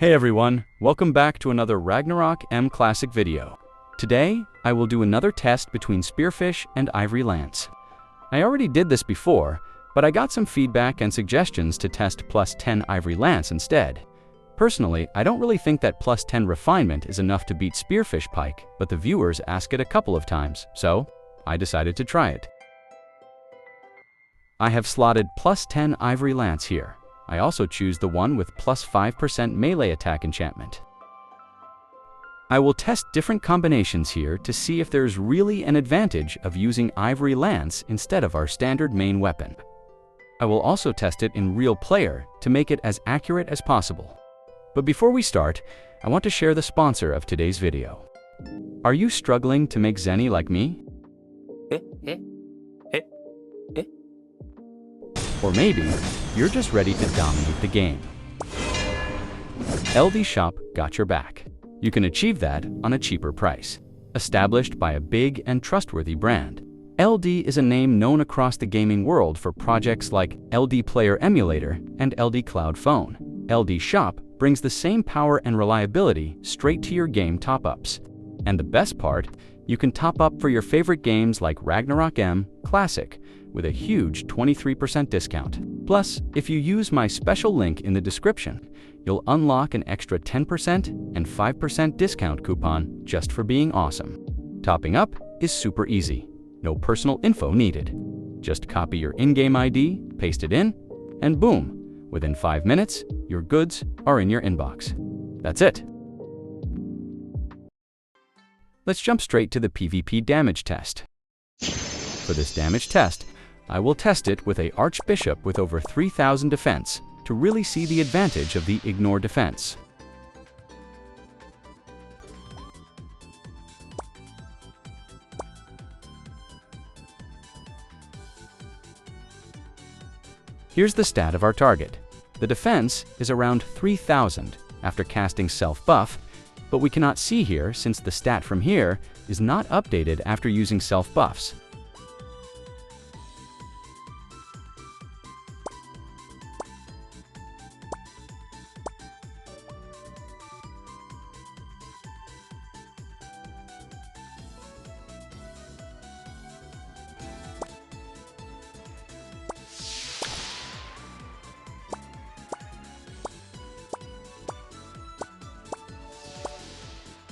Hey everyone, welcome back to another Ragnarok M classic video. Today, I will do another test between Spearfish and Ivory Lance. I already did this before, but I got some feedback and suggestions to test plus 10 Ivory Lance instead. Personally, I don't really think that plus 10 refinement is enough to beat Spearfish Pike, but the viewers ask it a couple of times, so I decided to try it. I have slotted plus 10 Ivory Lance here. I also choose the one with plus 5% melee attack enchantment. I will test different combinations here to see if there's really an advantage of using Ivory Lance instead of our standard main weapon. I will also test it in real player to make it as accurate as possible. But before we start, I want to share the sponsor of today's video. Are you struggling to make Zeny like me? Or maybe you're just ready to dominate the game. LD Shop got your back. You can achieve that on a cheaper price. Established by a big and trustworthy brand, LD is a name known across the gaming world for projects like LD Player Emulator and LD Cloud Phone. LD Shop brings the same power and reliability straight to your game top-ups. And the best part, you can top up for your favorite games like Ragnarok M Classic with a huge 23% discount. Plus, if you use my special link in the description, you'll unlock an extra 10% and 5% discount coupon just for being awesome. Topping up is super easy. No personal info needed. Just copy your in-game ID, paste it in, and boom! Within 5 minutes, your goods are in your inbox. That's it. Let's jump straight to the PvP damage test. For this damage test, I will test it with an Archbishop with over 3000 defense to really see the advantage of the ignore defense. Here's the stat of our target. The defense is around 3000 after casting self-buff, but we cannot see here since the stat from here is not updated after using self-buffs.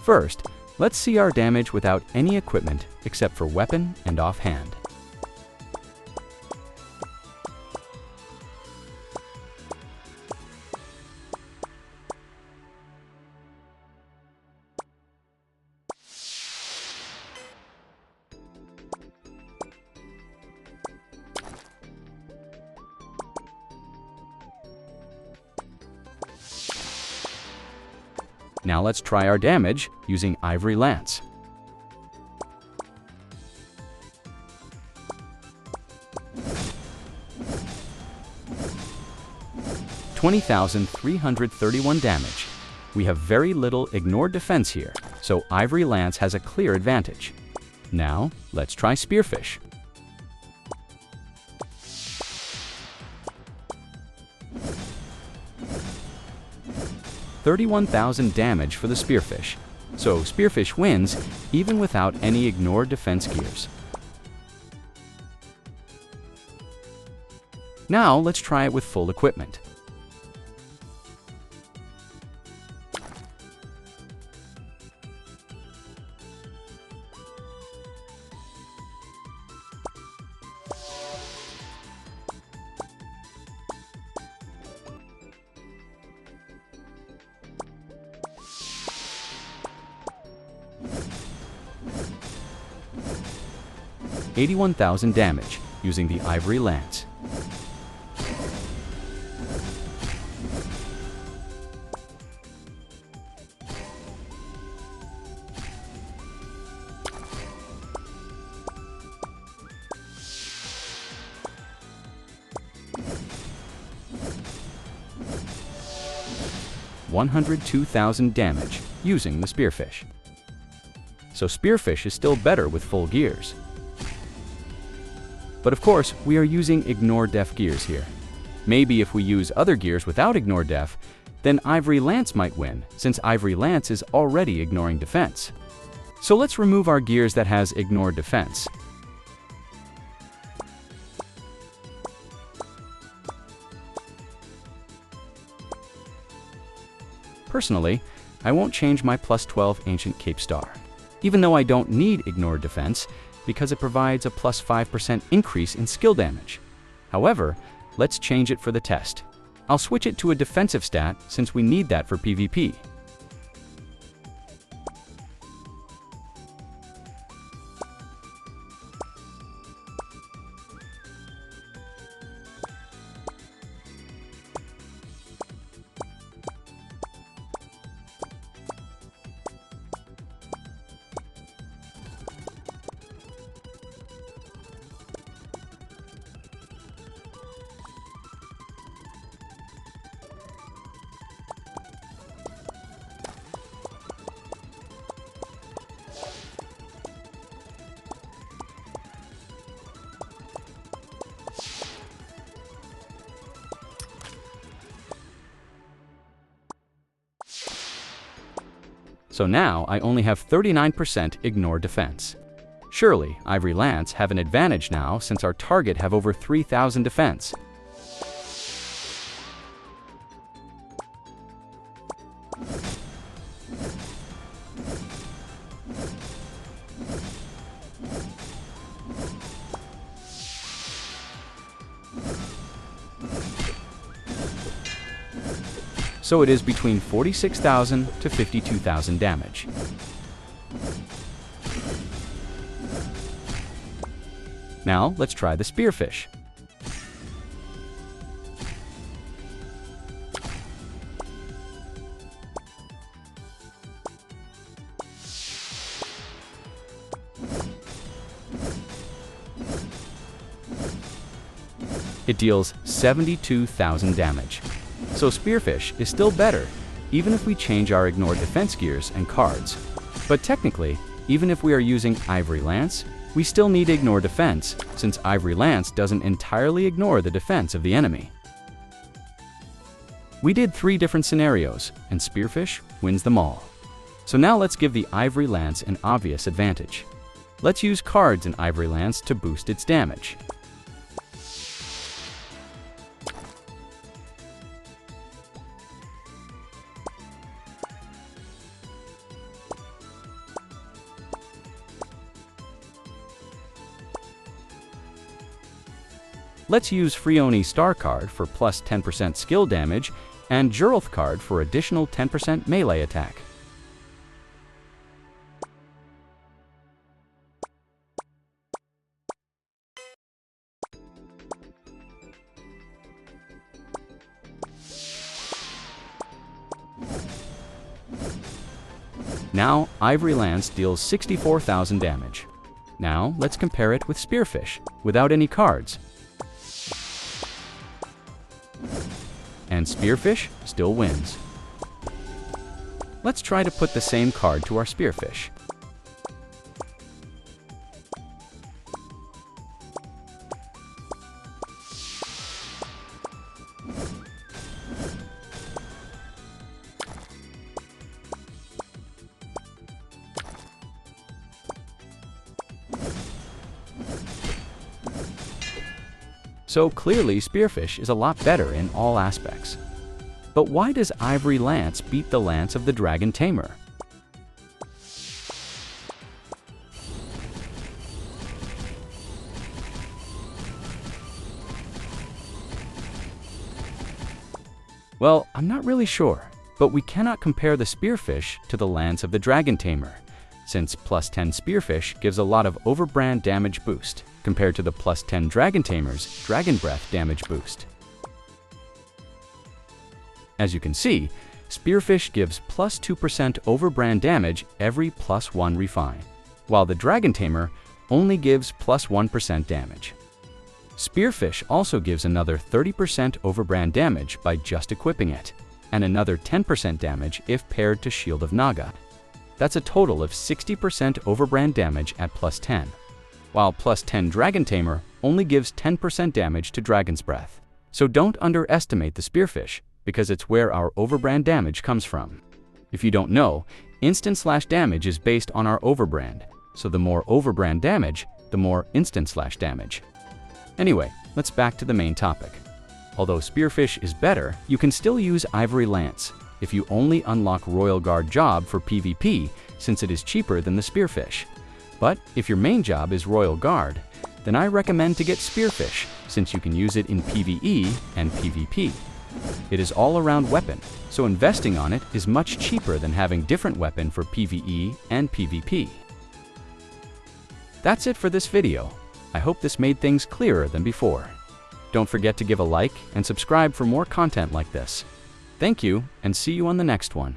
First, let's see our damage without any equipment except for weapon and offhand. Now let's try our damage using Ivory Lance. $20,331 damage. We have very little ignored defense here, so Ivory Lance has a clear advantage. Now, let's try Spearfish. $31,000 damage for the Spearfish, so Spearfish wins even without any ignored defense gears. Now let's try it with full equipment. $81,000 damage using the Ivory Lance. $102,000 damage using the Spearfish. So Spearfish is still better with full gears. But of course, we are using ignore def gears here. Maybe if we use other gears without ignore def, then Ivory Lance might win, since Ivory Lance is already ignoring defense. So let's remove our gears that has ignored defense. Personally, I won't change my +12 Ancient Cape Star, even though I don't need ignored defense because it provides a +5% increase in skill damage. However, let's change it for the test. I'll switch it to a defensive stat since we need that for PvP. So now I only have 39% ignore defense. Surely, Ivory Lance have an advantage now since our target have over 3,000 defense. So it is between 46,000 to 52,000 damage. Now let's try the Spearfish. It deals 72,000 damage. So Spearfish is still better, even if we change our ignored defense gears and cards. But technically, even if we are using Ivory Lance, we still need to ignore defense, since Ivory Lance doesn't entirely ignore the defense of the enemy. We did 3 different scenarios, and Spearfish wins them all. So now let's give the Ivory Lance an obvious advantage. Let's use cards in Ivory Lance to boost its damage. Let's use Freoni Star card for plus 10% skill damage and Jurulth card for additional 10% melee attack. Now, Ivory Lance deals 64,000 damage. Now, let's compare it with Spearfish, without any cards. And Spearfish still wins. Let's try to put the same card to our Spearfish. So clearly Spearfish is a lot better in all aspects. But why does Ivory Lance beat the Lance of the Dragon Tamer? Well, I'm not really sure, but we cannot compare the Spearfish to the Lance of the Dragon Tamer, since plus 10 Spearfish gives a lot of overbrand damage boost, compared to the plus 10 Dragon Tamer's Dragon Breath damage boost. As you can see, Spearfish gives plus 2% overbrand damage every plus 1 refine, while the Dragon Tamer only gives plus 1% damage. Spearfish also gives another 30% overbrand damage by just equipping it, and another 10% damage if paired to Shield of Naga. That's a total of 60% overbrand damage at plus 10. While plus 10 Dragon Tamer only gives 10% damage to Dragon's Breath. So don't underestimate the Spearfish, because it's where our overbrand damage comes from. If you don't know, instant slash damage is based on our overbrand, so the more overbrand damage, the more instant slash damage. Anyway, let's back to the main topic. Although Spearfish is better, you can still use Ivory Lance if you only unlock Royal Guard job for PvP, since it is cheaper than the Spearfish. But if your main job is Royal Guard, then I recommend to get Spearfish, since you can use it in PvE and PvP. It is all-around weapon, so investing on it is much cheaper than having different weapon for PvE and PvP. That's it for this video. I hope this made things clearer than before. Don't forget to give a like and subscribe for more content like this. Thank you, and see you on the next one.